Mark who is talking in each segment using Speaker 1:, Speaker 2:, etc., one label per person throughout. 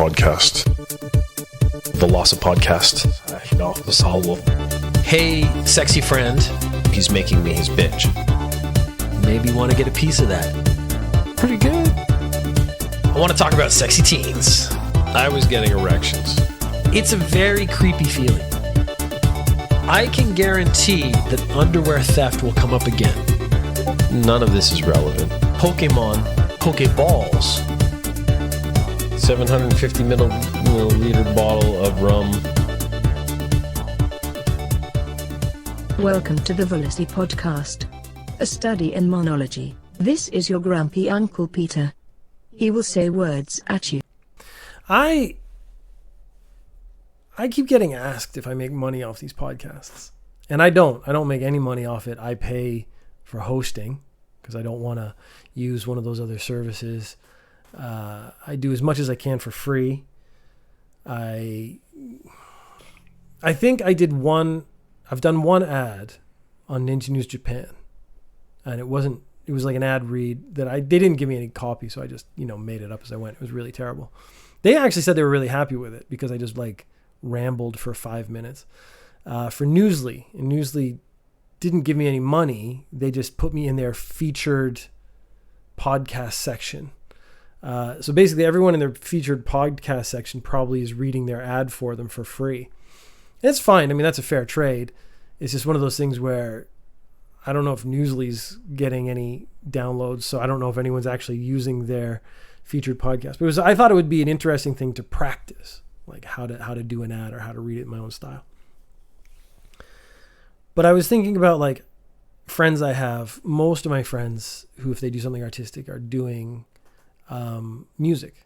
Speaker 1: podcast. The loss of podcast. The Saul.
Speaker 2: Hey, sexy friend.
Speaker 1: He's making me his bitch.
Speaker 2: Maybe want to get a piece of that.
Speaker 1: Pretty good.
Speaker 2: I want to talk about sexy teens.
Speaker 1: I was getting erections.
Speaker 2: It's a very creepy feeling. I can guarantee that underwear theft will come up again.
Speaker 1: None of this is relevant.
Speaker 2: Pokemon, Pokeballs.
Speaker 1: 750 milliliter bottle of rum.
Speaker 3: Welcome to the Velocity Podcast, a study in monology. This is your grumpy Uncle Peter. He will say words at you.
Speaker 4: I keep getting asked if I make money off these podcasts. And I don't. I don't make any money off it. I pay for hosting because I don't want to use one of those other services. I do as much as I can for free. I think I've done one ad on Ninja News Japan. And it was like an ad read that they didn't give me any copy, so I just, made it up as I went. It was really terrible. They actually said they were really happy with it because I just rambled for 5 minutes. For Newsly, and Newsly didn't give me any money. They just put me in their featured podcast section. So basically everyone in their featured podcast section probably is reading their ad for them for free. And it's fine. I mean, that's a fair trade. It's just one of those things where I don't know if Newsly's getting any downloads, so I don't know if anyone's actually using their featured podcast. But I thought it would be an interesting thing to practice, like how to do an ad or how to read it in my own style. But I was thinking about friends I have. Most of my friends who, if they do something artistic, are doing music,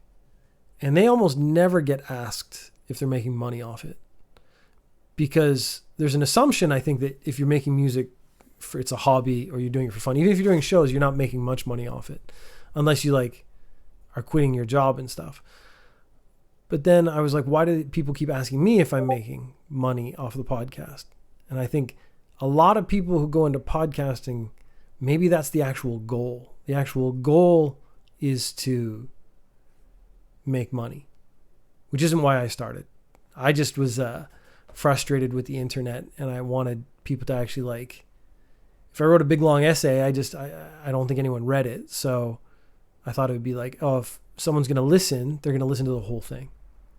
Speaker 4: and they almost never get asked if they're making money off it, because there's an assumption, I think, that if you're making music it's a hobby or you're doing it for fun, even if you're doing shows, you're not making much money off it unless you are quitting your job and stuff. But then I was like, why do people keep asking me if I'm making money off the podcast? And I think a lot of people who go into podcasting, maybe that's the actual goal. The actual goal is to make money, which isn't why I started. I just was frustrated with the internet, and I wanted people to actually if I wrote a big long essay, I don't think anyone read it. So I thought it would be if someone's going to listen, they're going to listen to the whole thing.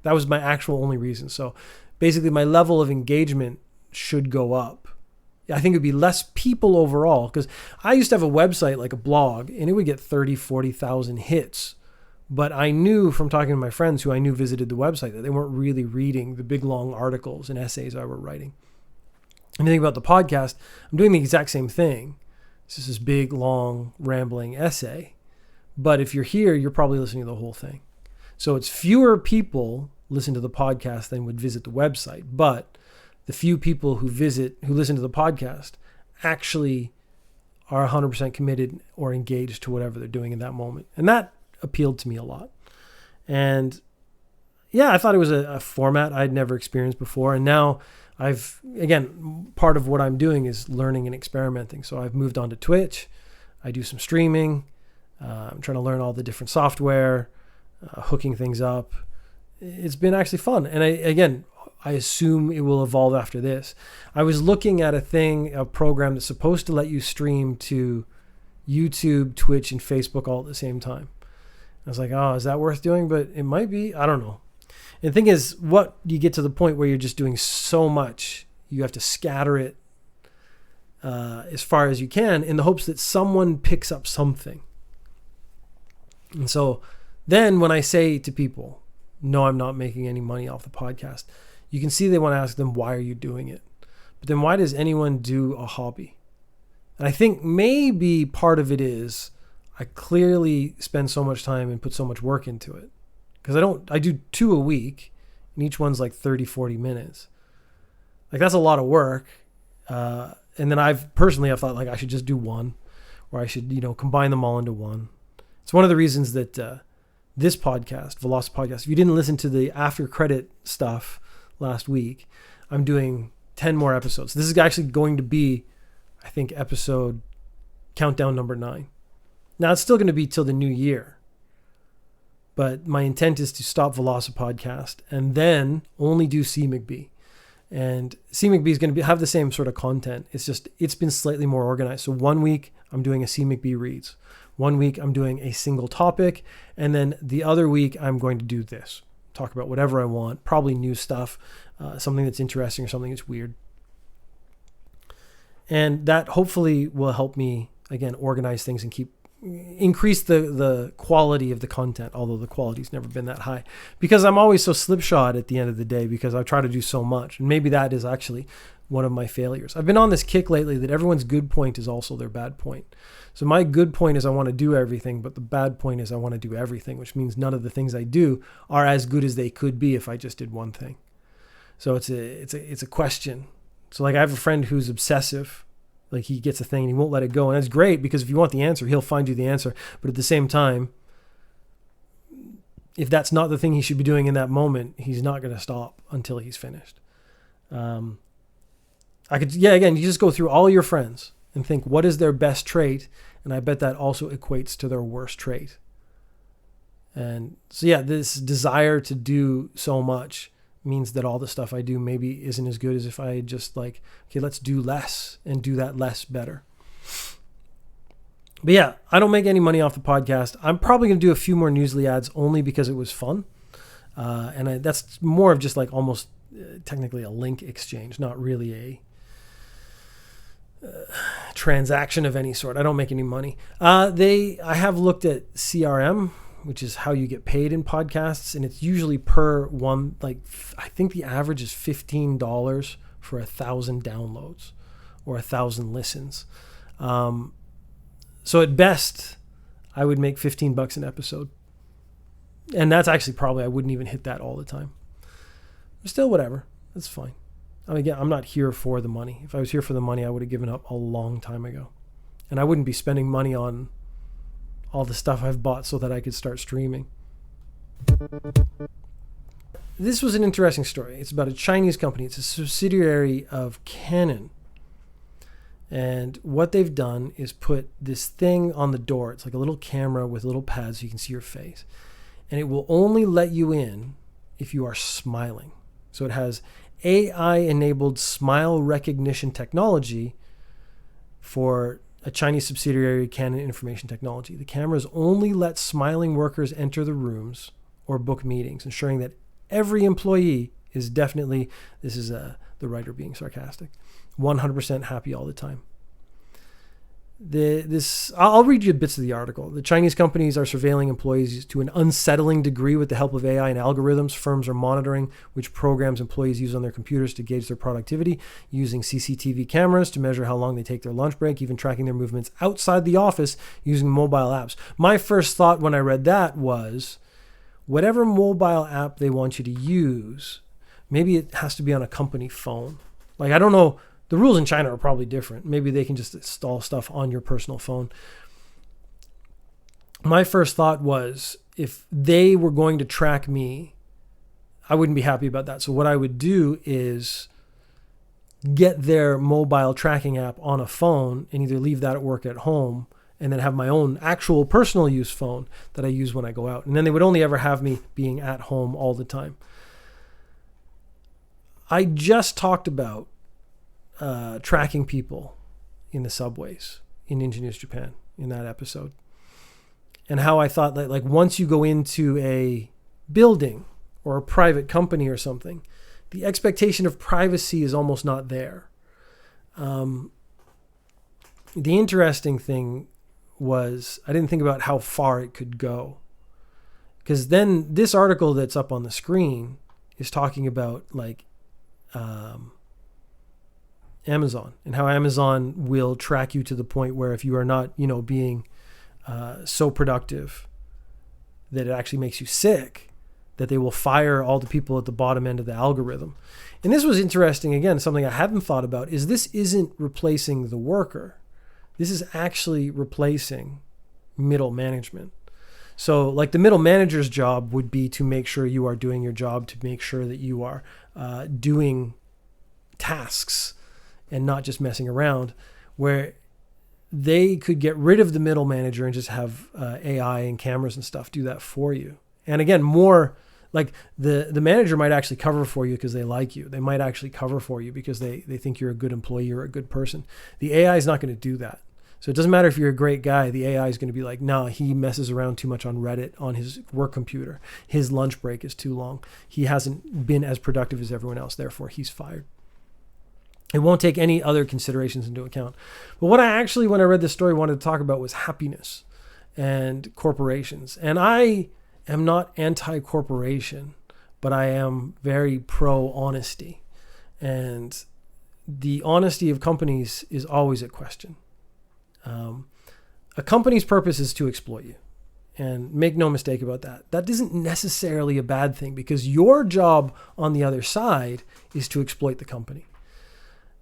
Speaker 4: That was my actual only reason. So basically my level of engagement should go up. I think it would be less people overall, because I used to have a website, like a blog, and it would get 30, 40,000 hits. But I knew from talking to my friends who I knew visited the website that they weren't really reading the big long articles and essays I were writing. And you think about the podcast, I'm doing the exact same thing. It's just this big, long, rambling essay. But if you're here, you're probably listening to the whole thing. So it's fewer people listen to the podcast than would visit the website. But the few people who listen to the podcast actually are 100% committed or engaged to whatever they're doing in that moment. And that appealed to me a lot. And yeah, I thought it was a format I'd never experienced before. And now part of what I'm doing is learning and experimenting. So I've moved on to Twitch. I do some streaming. I'm trying to learn all the different software, hooking things up. It's been actually fun. And I assume it will evolve after this. I was looking at a program that's supposed to let you stream to YouTube, Twitch, and Facebook all at the same time. I was like, is that worth doing? But it might be. I don't know. And the thing is, what you get to the point where you're just doing so much, you have to scatter it as far as you can in the hopes that someone picks up something. And so then when I say to people, no, I'm not making any money off the podcast, you can see they want to ask them, why are you doing it? But then why does anyone do a hobby? And I think maybe part of it is I clearly spend so much time and put so much work into it. Because I do 2 a week, and each one's 30, 40 minutes. That's a lot of work. And then I've thought I should just do one, or I should, combine them all into one. It's one of the reasons that this podcast, Velocity Podcast, if you didn't listen to the after credit stuff last week, I'm doing 10 more episodes. This is actually going to be, I think, episode countdown number 9. Now, it's still going to be till the new year. But my intent is to stop Velocipodcast and then only do C McBee. And C McBee is going to have the same sort of content. It's been slightly more organized. So 1 week I'm doing a C McBee reads. 1 week I'm doing a single topic. And then the other week I'm going to do this. Talk about whatever I want, probably new stuff, something that's interesting or something that's weird. And that hopefully will help me, again, organize things and increase the quality of the content, although the quality's never been that high, because I'm always so slipshod at the end of the day because I try to do so much. And maybe that is actually one of my failures. I've been on this kick lately that everyone's good point is also their bad point. So my good point is I want to do everything, but the bad point is I want to do everything, which means none of the things I do are as good as they could be if I just did one thing. So it's a question. So like I have a friend who's obsessive. Like he gets a thing and he won't let it go. And that's great because if you want the answer, he'll find you the answer. But at the same time, if that's not the thing he should be doing in that moment, he's not going to stop until he's finished. Again, you just go through all your friends and think, what is their best trait? And I bet that also equates to their worst trait. And so, this desire to do so much means that all the stuff I do maybe isn't as good as if I just like, okay, let's do less and do that less better. But I don't make any money off the podcast. I'm probably going to do a few more Newsly ads only because it was fun. That's more of just like almost technically a link exchange, not really a transaction of any sort. I don't make any money. I have looked at CRM, which is how you get paid in podcasts. And it's usually per one, like I think the average is $15 for 1,000 downloads or 1,000 listens. So at best, I would make $15 an episode. And that's actually probably, I wouldn't even hit that all the time. But still, whatever. That's fine. Again, I'm not here for the money. If I was here for the money, I would have given up a long time ago. And I wouldn't be spending money on all the stuff I've bought so that I could start streaming. This was an interesting story. It's about a Chinese company. It's a subsidiary of Canon. And what they've done is put this thing on the door. It's like a little camera with little pads so you can see your face. And it will only let you in if you are smiling. So it has AI-enabled smile recognition technology for a Chinese subsidiary, Canon Information Technology. The cameras only let smiling workers enter the rooms or book meetings, ensuring that every employee is definitely, this is the writer being sarcastic, 100% happy all the time. I'll read you bits of the article. The Chinese companies are surveilling employees to an unsettling degree with the help of AI and algorithms. Firms are monitoring which programs employees use on their computers to gauge their productivity, using CCTV cameras to measure how long they take their lunch break, even tracking their movements outside the office using mobile apps. My first thought when I read that was, whatever mobile app they want you to use, maybe it has to be on a company phone. Like, I don't know. The rules in China are probably different. Maybe they can just install stuff on your personal phone. My first thought was, if they were going to track me, I wouldn't be happy about that. So what I would do is get their mobile tracking app on a phone and either leave that at work at home and then have my own actual personal use phone that I use when I go out. And then they would only ever have me being at home all the time. I just talked about tracking people in the subways in Ninja News Japan in that episode, and how I thought that, like, once you go into a building or a private company or something, the expectation of privacy is almost not there. The interesting thing was I didn't think about how far it could go, because then this article that's up on the screen is talking about like Amazon, and how Amazon will track you to the point where if you are not, being so productive that it actually makes you sick, that they will fire all the people at the bottom end of the algorithm. And this was interesting. Again, something I hadn't thought about is this isn't replacing the worker. This is actually replacing middle management. So like the middle manager's job would be to make sure you are doing your job, to make sure that you are doing tasks and not just messing around, where they could get rid of the middle manager and just have AI and cameras and stuff do that for you. And again, more like the manager might actually cover for you because they like you. They might actually cover for you because they think you're a good employee or a good person. The AI is not going to do that. So it doesn't matter if you're a great guy. The AI is going to be like, no, he messes around too much on Reddit on his work computer. His lunch break is too long. He hasn't been as productive as everyone else. Therefore, he's fired. It won't take any other considerations into account. But what I actually, when I read this story, wanted to talk about was happiness and corporations. And I am not anti-corporation, but I am very pro-honesty. And the honesty of companies is always at question. A company's purpose is to exploit you. And make no mistake about that. That isn't necessarily a bad thing because your job on the other side is to exploit the company.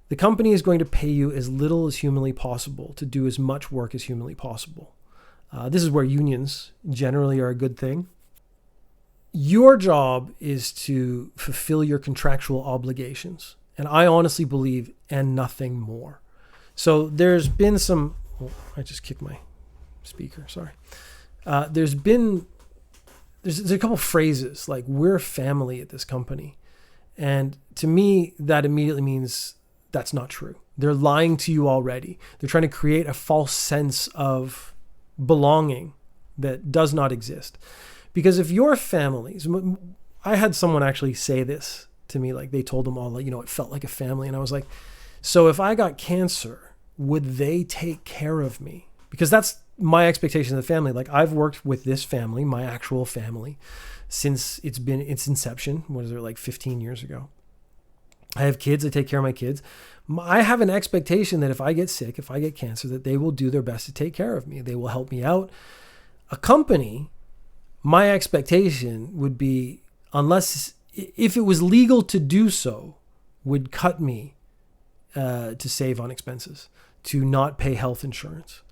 Speaker 4: The company is going to pay you as little as humanly possible to do as much work as humanly possible. This is where unions generally are a good thing. Your job is to fulfill your contractual obligations. And I honestly believe, and nothing more. So there's been some, I just kicked my speaker, sorry. There's a couple phrases like we're family at this company. And to me, that immediately means that's not true. They're lying to you already. They're trying to create a false sense of belonging that does not exist. Because if your families, I had someone actually say this to me, like they told them all, like, it felt like a family. And I was like, so if I got cancer, would they take care of me? Because that's my expectation of the family. Like I've worked with this family, my actual family, since it's been its inception. What is it, like 15 years ago? I have kids. I take care of my kids. I have an expectation that if I get sick, if I get cancer, that they will do their best to take care of me. They will help me out. A company, my expectation would be, unless if it was legal to do so, would cut me to save on expenses, to not pay health insurance.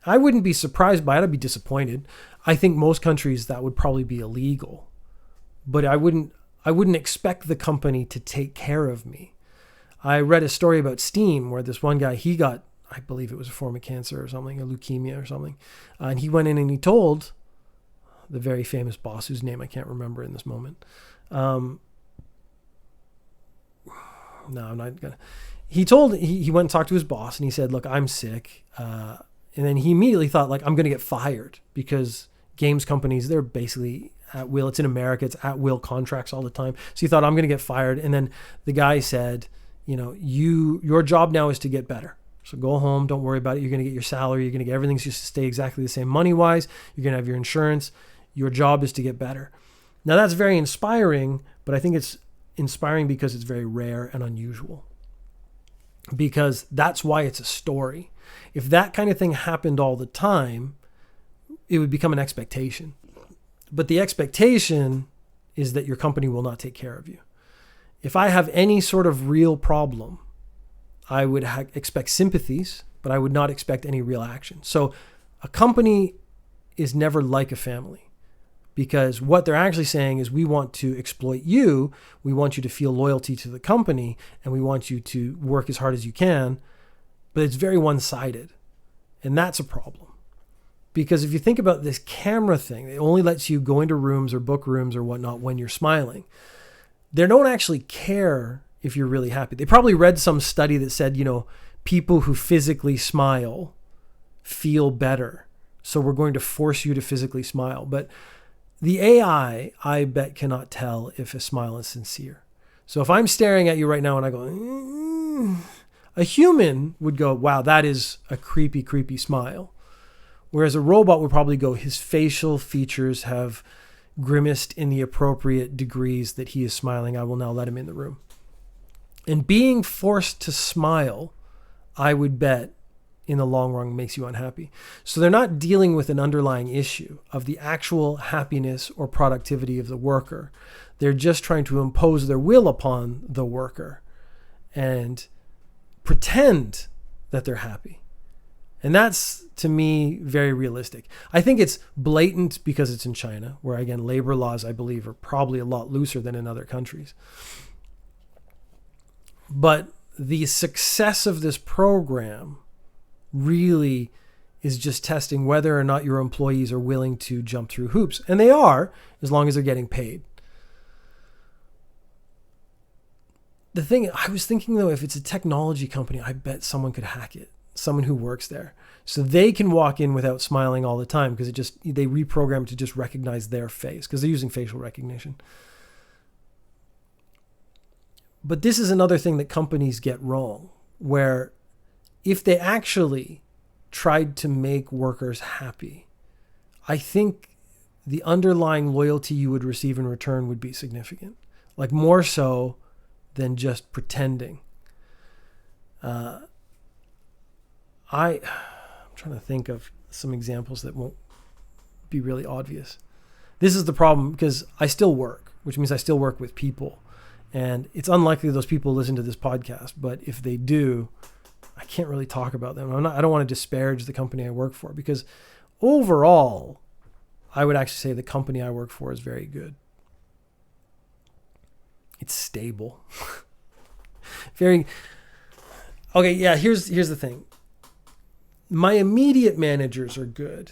Speaker 4: I wouldn't be surprised by it. I'd be disappointed. I think most countries that would probably be illegal, but I wouldn't expect the company to take care of me. I read a story about Steam where this one guy, he got, I believe it was a form of cancer or something, a leukemia or something. And he went in and he told the very famous boss, whose name I can't remember in this moment. No, I'm not gonna. He went and talked to his boss and he said, look, I'm sick. And then he immediately thought, like, I'm going to get fired because games companies, they're basically at will. It's in America. It's at will contracts all the time. So he thought, I'm going to get fired. And then the guy said, your job now is to get better. So go home. Don't worry about it. You're going to get your salary. You're going to get everything's just to stay exactly the same money-wise. You're going to have your insurance. Your job is to get better. Now that's very inspiring, but I think it's inspiring because it's very rare and unusual. Because that's why it's a story. If that kind of thing happened all the time, it would become an expectation. But the expectation is that your company will not take care of you. If I have any sort of real problem, I would expect sympathies, but I would not expect any real action. So a company is never like a family. Because what they're actually saying is we want to exploit you, we want you to feel loyalty to the company, and we want you to work as hard as you can, but it's very one-sided. And that's a problem. Because if you think about this camera thing, it only lets you go into rooms or book rooms or whatnot when you're smiling. They don't actually care if you're really happy. They probably read some study that said, people who physically smile feel better. So we're going to force you to physically smile. But the AI, I bet, cannot tell if a smile is sincere. So if I'm staring at you right now and I go, a human would go, wow, that is a creepy, creepy smile. Whereas a robot would probably go, his facial features have grimaced in the appropriate degrees that he is smiling. I will now let him in the room. And being forced to smile, I would bet, in the long run makes you unhappy. So they're not dealing with an underlying issue of the actual happiness or productivity of the worker. They're just trying to impose their will upon the worker and pretend that they're happy. And that's, to me, very realistic. I think it's blatant because it's in China, where, again, labor laws, I believe, are probably a lot looser than in other countries. But the success of this program really is just testing whether or not your employees are willing to jump through hoops. And they are, as long as they're getting paid. The thing, I was thinking though, if it's a technology company, I bet someone could hack it. Someone who works there. So they can walk in without smiling all the time because they reprogram to just recognize their face because they're using facial recognition. But this is another thing that companies get wrong, where if they actually tried to make workers happy, I think the underlying loyalty you would receive in return would be significant, like more so than just pretending. I'm trying to think of some examples that won't be really obvious. This is the problem because I still work, which means I still work with people. And it's unlikely those people listen to this podcast, but if they do, I can't really talk about them. I don't want to disparage the company I work for because overall, I would actually say the company I work for is very good. It's stable. Okay, yeah, here's the thing. My immediate managers are good.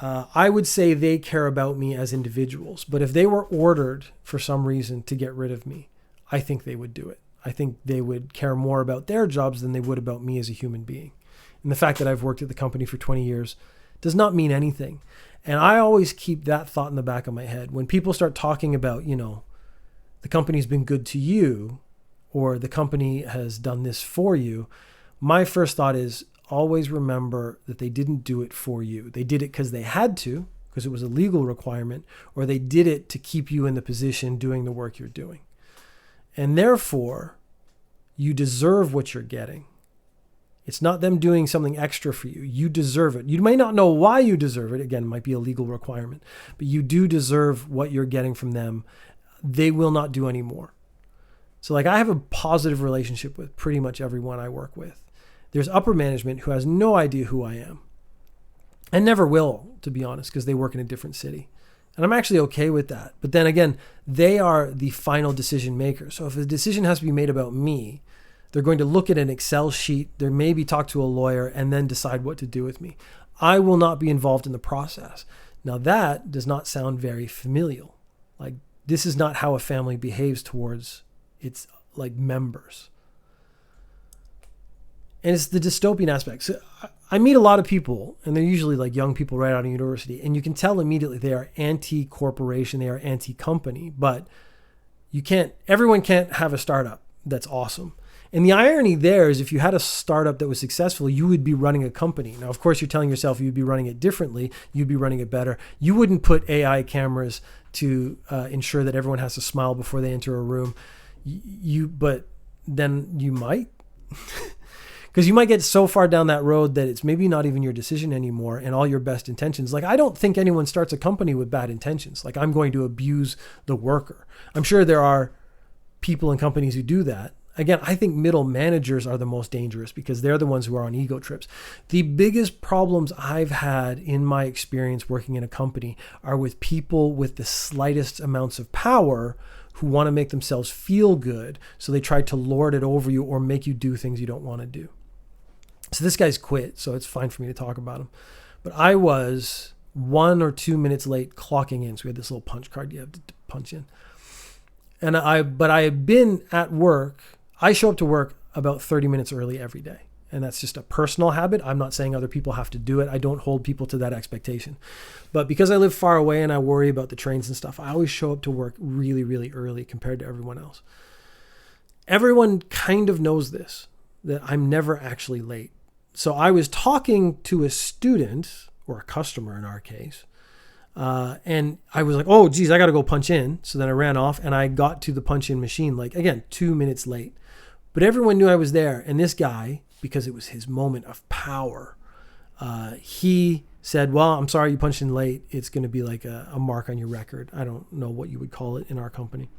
Speaker 4: I would say they care about me as individuals, but if they were ordered for some reason to get rid of me, I think they would do it. I think they would care more about their jobs than they would about me as a human being. And the fact that I've worked at the company for 20 years does not mean anything. And I always keep that thought in the back of my head. When people start talking about, the company's been good to you or the company has done this for you, my first thought is always remember that they didn't do it for you. They did it because they had to, because it was a legal requirement, or they did it to keep you in the position doing the work you're doing. And therefore, you deserve what you're getting. It's not them doing something extra for you. You deserve it. You may not know why you deserve it. Again, it might be a legal requirement, but you do deserve what you're getting from them. They will not do any more. So I have a positive relationship with pretty much everyone I work with. There's upper management who has no idea who I am and never will, to be honest, because they work in a different city. And I'm actually okay with that. But then again, they are the final decision maker. So if a decision has to be made about me, they're going to look at an Excel sheet, they maybe talk to a lawyer, and then decide what to do with me. I will not be involved in the process. Now that does not sound very familial. This is not how a family behaves towards its members. And it's the dystopian aspect. So I meet a lot of people, and they're usually young people right out of university, and you can tell immediately they are anti-corporation, they are anti-company, but everyone can't have a startup that's awesome. And the irony there is if you had a startup that was successful, you would be running a company. Now, of course, you're telling yourself you'd be running it differently, you'd be running it better. You wouldn't put AI cameras to ensure that everyone has to smile before they enter a room. But then you might. Because you might get so far down that road that it's maybe not even your decision anymore and all your best intentions. I don't think anyone starts a company with bad intentions. I'm going to abuse the worker. I'm sure there are people in companies who do that. Again, I think middle managers are the most dangerous because they're the ones who are on ego trips. The biggest problems I've had in my experience working in a company are with people with the slightest amounts of power who want to make themselves feel good. So they try to lord it over you or make you do things you don't want to do. So this guy's quit, so it's fine for me to talk about him. But I was 1 or 2 minutes late clocking in. So we had this little punch card you have to punch in. But I had been at work. I show up to work about 30 minutes early every day. And that's just a personal habit. I'm not saying other people have to do it. I don't hold people to that expectation. But because I live far away and I worry about the trains and stuff, I always show up to work really, really early compared to everyone else. Everyone kind of knows this, that I'm never actually late. So I was talking to a student, or a customer in our case, and I was like, oh, geez, I got to go punch in. So then I ran off and I got to the punch in machine, 2 minutes late. But everyone knew I was there. And this guy, because it was his moment of power, he said, well, I'm sorry you punched in late. It's going to be a mark on your record. I don't know what you would call it in our company.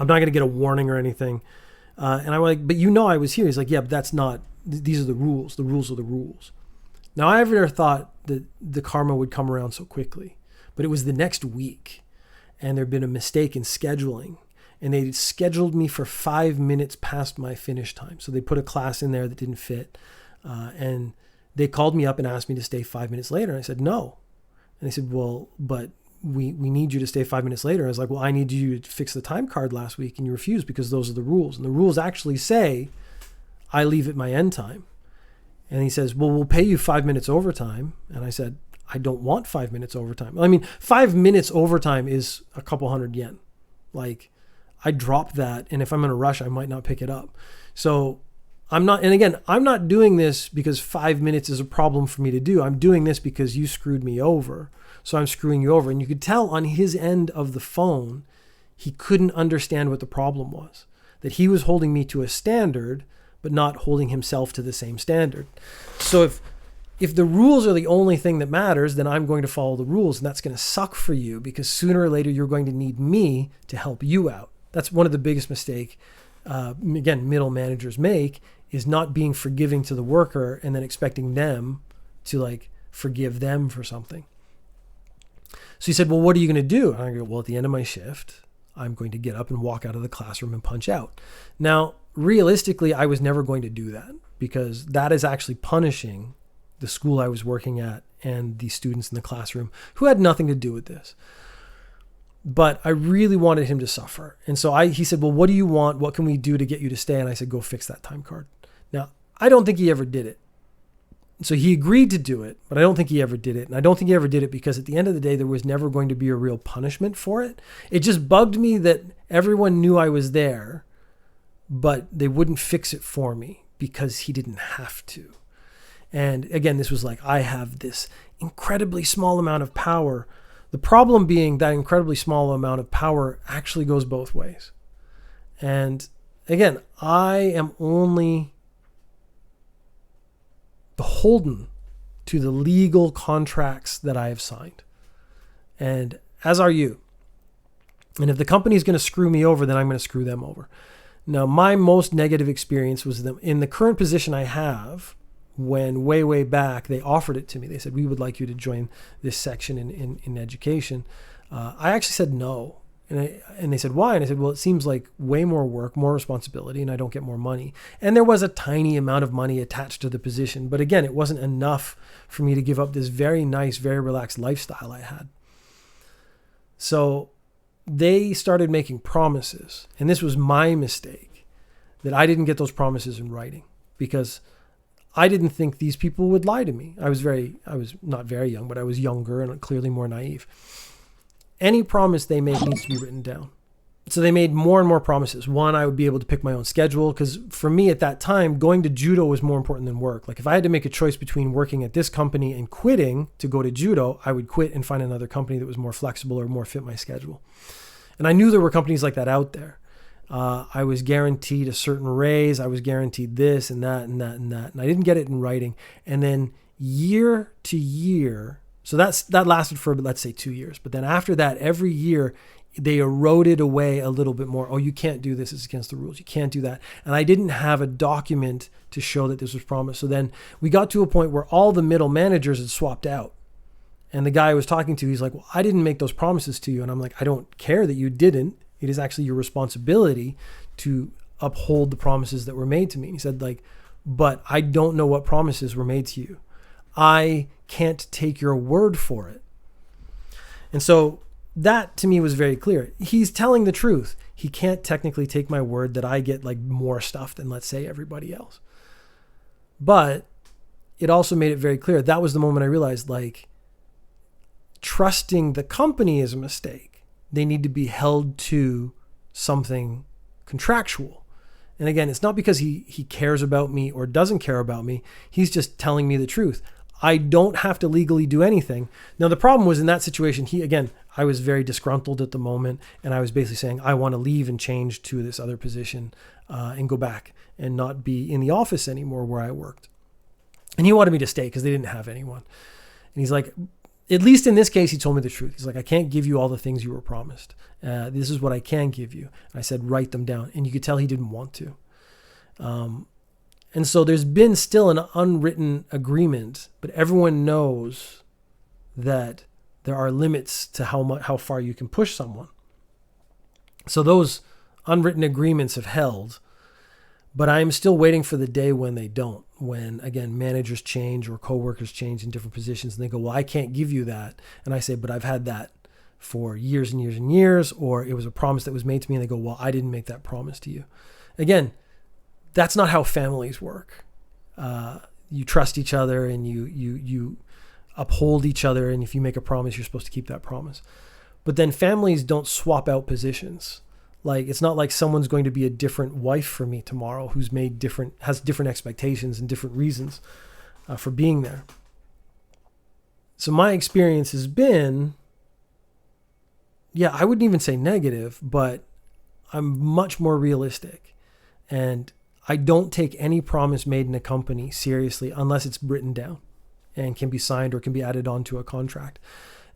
Speaker 4: I'm not going to get a warning or anything. And I was like, but I was here. He's like, yeah, but that's not, these are the rules. The rules are the rules. Now, I never thought that the karma would come around so quickly, but it was the next week and there'd been a mistake in scheduling and they scheduled me for 5 minutes past my finish time. So they put a class in there that didn't fit. And they called me up and asked me to stay 5 minutes later. And I said, no. And they said, well, but we need you to stay 5 minutes later. I was like, well, I need you to fix the time card last week. And you refused because those are the rules. And the rules actually say I leave at my end time. And he says, well, we'll pay you 5 minutes overtime. And I said, I don't want 5 minutes overtime. I mean, 5 minutes overtime is a couple hundred yen. Like, I dropped that. And if I'm in a rush, I might not pick it up. So I'm not doing this because 5 minutes is a problem for me to do. I'm doing this because you screwed me over. So I'm screwing you over. And you could tell on his end of the phone, he couldn't understand what the problem was. That he was holding me to a standard, but not holding himself to the same standard. So if the rules are the only thing that matters, then I'm going to follow the rules. And that's going to suck for you because sooner or later, you're going to need me to help you out. That's one of the biggest mistakes, middle managers make, is not being forgiving to the worker and then expecting them to like forgive them for something. So he said, well, what are you going to do? And I go, well, at the end of my shift, I'm going to get up and walk out of the classroom and punch out. Now, realistically, I was never going to do that because that is actually punishing the school I was working at and the students in the classroom who had nothing to do with this. But I really wanted him to suffer. And so he said, well, what do you want? What can we do to get you to stay? And I said, go fix that time card. Now, I don't think he ever did it. So he agreed to do it, but I don't think he ever did it. And I don't think he ever did it because at the end of the day, there was never going to be a real punishment for it. It just bugged me that everyone knew I was there, but they wouldn't fix it for me because he didn't have to. And again, this was like, I have this incredibly small amount of power. The problem being that incredibly small amount of power actually goes both ways. And again, I am only beholden to the legal contracts that I have signed. And as are you. And if the company is going to screw me over, then I'm going to screw them over. Now, my most negative experience was them in the current position I have. When way back, they offered it to me. They said, we would like you to join this section in education. I actually said no. And they said, why? And I said, well, it seems like way more work, more responsibility, and I don't get more money. And there was a tiny amount of money attached to the position. But again, it wasn't enough for me to give up this very nice, very relaxed lifestyle I had. So they started making promises. And this was my mistake, that I didn't get those promises in writing because I didn't think these people would lie to me. I was not very young, but I was younger and clearly more naive. Any promise they make needs to be written down. So they made more and more promises. One, I would be able to pick my own schedule because for me at that time, going to judo was more important than work. Like if I had to make a choice between working at this company and quitting to go to judo, I would quit and find another company that was more flexible or more fit my schedule. And I knew there were companies like that out there. I was guaranteed a certain raise. I was guaranteed this and that and that and that. And I didn't get it in writing. And then year to year, so that lasted for, let's say, 2 years. But then after that, every year, they eroded away a little bit more. Oh, you can't do this. It's against the rules. You can't do that. And I didn't have a document to show that this was promised. So then we got to a point where all the middle managers had swapped out. And the guy I was talking to, he's like, well, I didn't make those promises to you. And I'm like, I don't care that you didn't. It is actually your responsibility to uphold the promises that were made to me. And he said, like, but I don't know what promises were made to you. I can't take your word for it. And so that to me was very clear. He's telling the truth. He can't technically take my word that I get like more stuff than, let's say, everybody else. But it also made it very clear. That was the moment I realized, like, trusting the company is a mistake. They need to be held to something contractual. And again, it's not because he cares about me or doesn't care about me. He's just telling me the truth. I don't have to legally do anything. Now, the problem was in that situation, I was very disgruntled at the moment. And I was basically saying, I want to leave and change to this other position and go back and not be in the office anymore where I worked. And he wanted me to stay because they didn't have anyone. And he's like, at least in this case, he told me the truth. He's like, I can't give you all the things you were promised. This is what I can give you. And I said, write them down. And you could tell he didn't want to. And so there's been still an unwritten agreement, but everyone knows that there are limits to how far you can push someone. So those unwritten agreements have held, But I'm still waiting for the day when they don't, when, again, managers change or coworkers change in different positions and they go, well, I can't give you that. And I say, but I've had that for years and years and years, or it was a promise that was made to me. And they go, well, I didn't make that promise to you. Again, that's not how families work. You trust each other and you uphold each other. And if you make a promise, you're supposed to keep that promise. But then families don't swap out positions. Like, it's not like someone's going to be a different wife for me tomorrow who's has different expectations and different reasons for being there. So my experience has been, I wouldn't even say negative, but I'm much more realistic. And I don't take any promise made in a company seriously unless it's written down and can be signed or can be added onto a contract.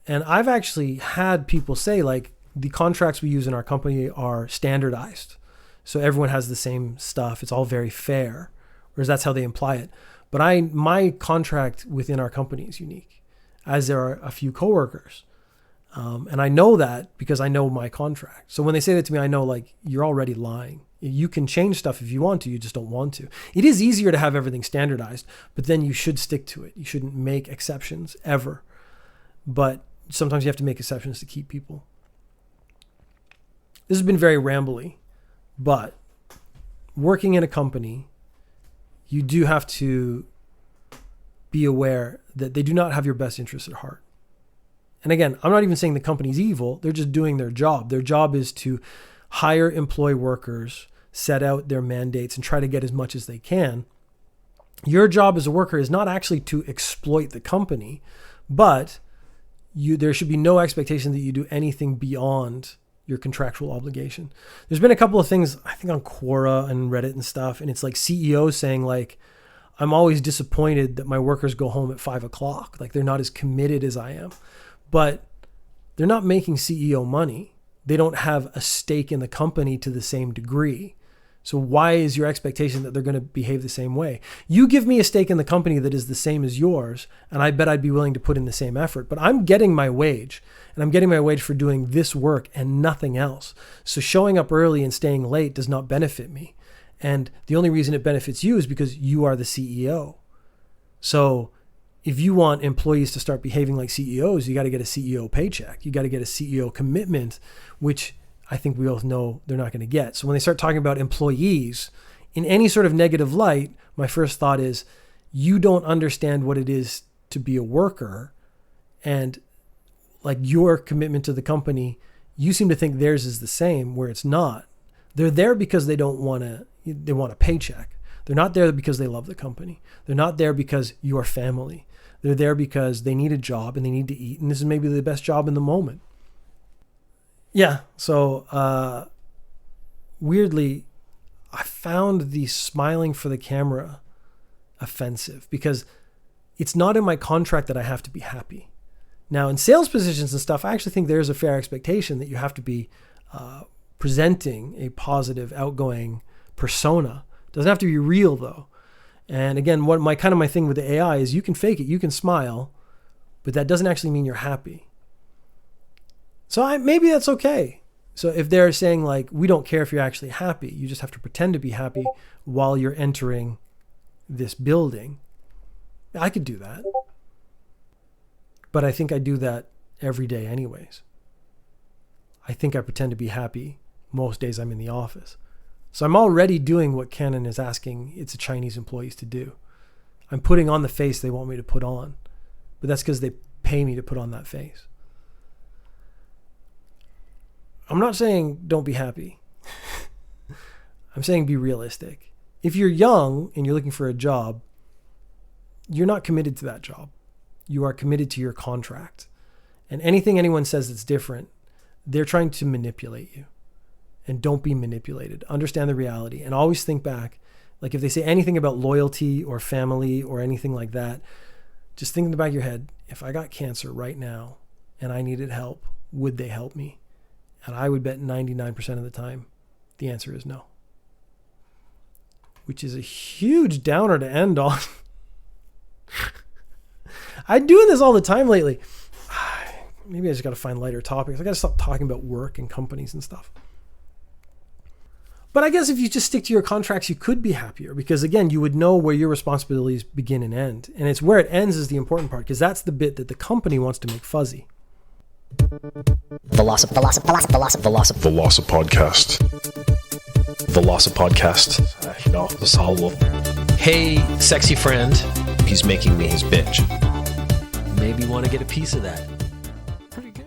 Speaker 4: And I've actually had people say, like, the contracts we use in our company are standardized. So everyone has the same stuff. It's all very fair, whereas that's how they imply it. But my contract within our company is unique, as there are a few coworkers. And I know that because I know my contract. So when they say that to me, I know, like, you're already lying. You can change stuff if you want to, you just don't want to. It is easier to have everything standardized, but then you should stick to it. You shouldn't make exceptions ever. But sometimes you have to make exceptions to keep people. This has been very rambly, but working in a company, you do have to be aware that they do not have your best interests at heart. And again, I'm not even saying the company's evil. They're just doing their job. Their job is to hire, employ workers, set out their mandates, and try to get as much as they can. Your job as a worker is not actually to exploit the company, but there should be no expectation that you do anything beyond your contractual obligation. There's been a couple of things, I think, on Quora and Reddit and stuff, and it's like CEOs saying, like, I'm always disappointed that my workers go home at 5:00. Like, they're not as committed as I am. But they're not making CEO money. They don't have a stake in the company to the same degree. So why is your expectation that they're going to behave the same way? You give me a stake in the company that is the same as yours, and I bet I'd be willing to put in the same effort. But I'm getting my wage, and I'm getting my wage for doing this work and nothing else. So showing up early and staying late does not benefit me. And the only reason it benefits you is because you are the CEO. So if you want employees to start behaving like CEOs, you got to get a CEO paycheck. You got to get a CEO commitment, which I think we both know they're not going to get. So when they start talking about employees in any sort of negative light, my first thought is, you don't understand what it is to be a worker, and like your commitment to the company, you seem to think theirs is the same, where it's not. They're there because they want a paycheck. They're not there because they love the company. They're not there because you are family. They're there because they need a job and they need to eat, and this is maybe the best job in the moment. Yeah, so weirdly, I found the smiling for the camera offensive because it's not in my contract that I have to be happy. Now, in sales positions and stuff, I actually think there's a fair expectation that you have to be presenting a positive, outgoing persona. It doesn't have to be real, though. And again, what my thing with the AI is, you can fake it, you can smile, but that doesn't actually mean you're happy. So maybe that's okay. So if they're saying, like, we don't care if you're actually happy, you just have to pretend to be happy while you're entering this building, I could do that. But I think I do that every day anyways. I think I pretend to be happy most days I'm in the office. So I'm already doing what Canon is asking its Chinese employees to do. I'm putting on the face they want me to put on, but that's because they pay me to put on that face. I'm not saying don't be happy. I'm saying be realistic. If you're young and you're looking for a job, you're not committed to that job. You are committed to your contract. And anything anyone says that's different, they're trying to manipulate you. And don't be manipulated. Understand the reality. And always think back, like, if they say anything about loyalty or family or anything like that, just think in the back of your head, if I got cancer right now and I needed help, would they help me? And I would bet 99% of the time, the answer is no. Which is a huge downer to end on. I'm doing this all the time lately. Maybe I just got to find lighter topics. I got to stop talking about work and companies and stuff. But I guess if you just stick to your contracts, you could be happier because, again, you would know where your responsibilities begin and end. And it's where it ends is the important part because that's the bit that the company wants to make fuzzy.
Speaker 1: The Loss of Podcast. The Loss of Podcast. The Salvo.
Speaker 2: Hey, sexy friend.
Speaker 1: He's making me his bitch.
Speaker 2: Maybe want to get a piece of that. Pretty good.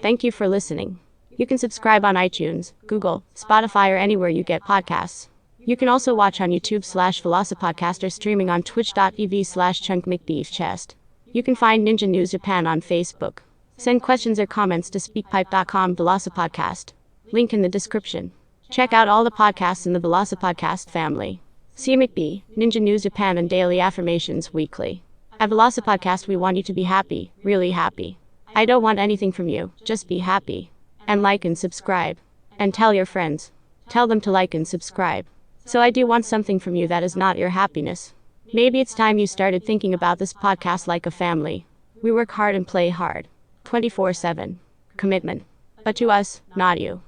Speaker 5: Thank you for listening. You can subscribe on iTunes, Google, Spotify, or anywhere you get podcasts. You can also watch on YouTube/Velocipodcast or streaming on twitch.tv/chunkmcbeefchest. You can find Ninja News Japan on Facebook. Send questions or comments to speakpipe.com Velocipodcast. Link in the description. Check out all the podcasts in the Velocipodcast family. See McBee, Ninja News Japan, and Daily Affirmations weekly. At Velocipodcast, we want you to be happy, really happy. I don't want anything from you, just be happy. And like and subscribe. And tell your friends. Tell them to like and subscribe. So I do want something from you that is not your happiness. Maybe it's time you started thinking about this podcast like a family. We work hard and play hard. 24/7. Commitment. But to us, not you.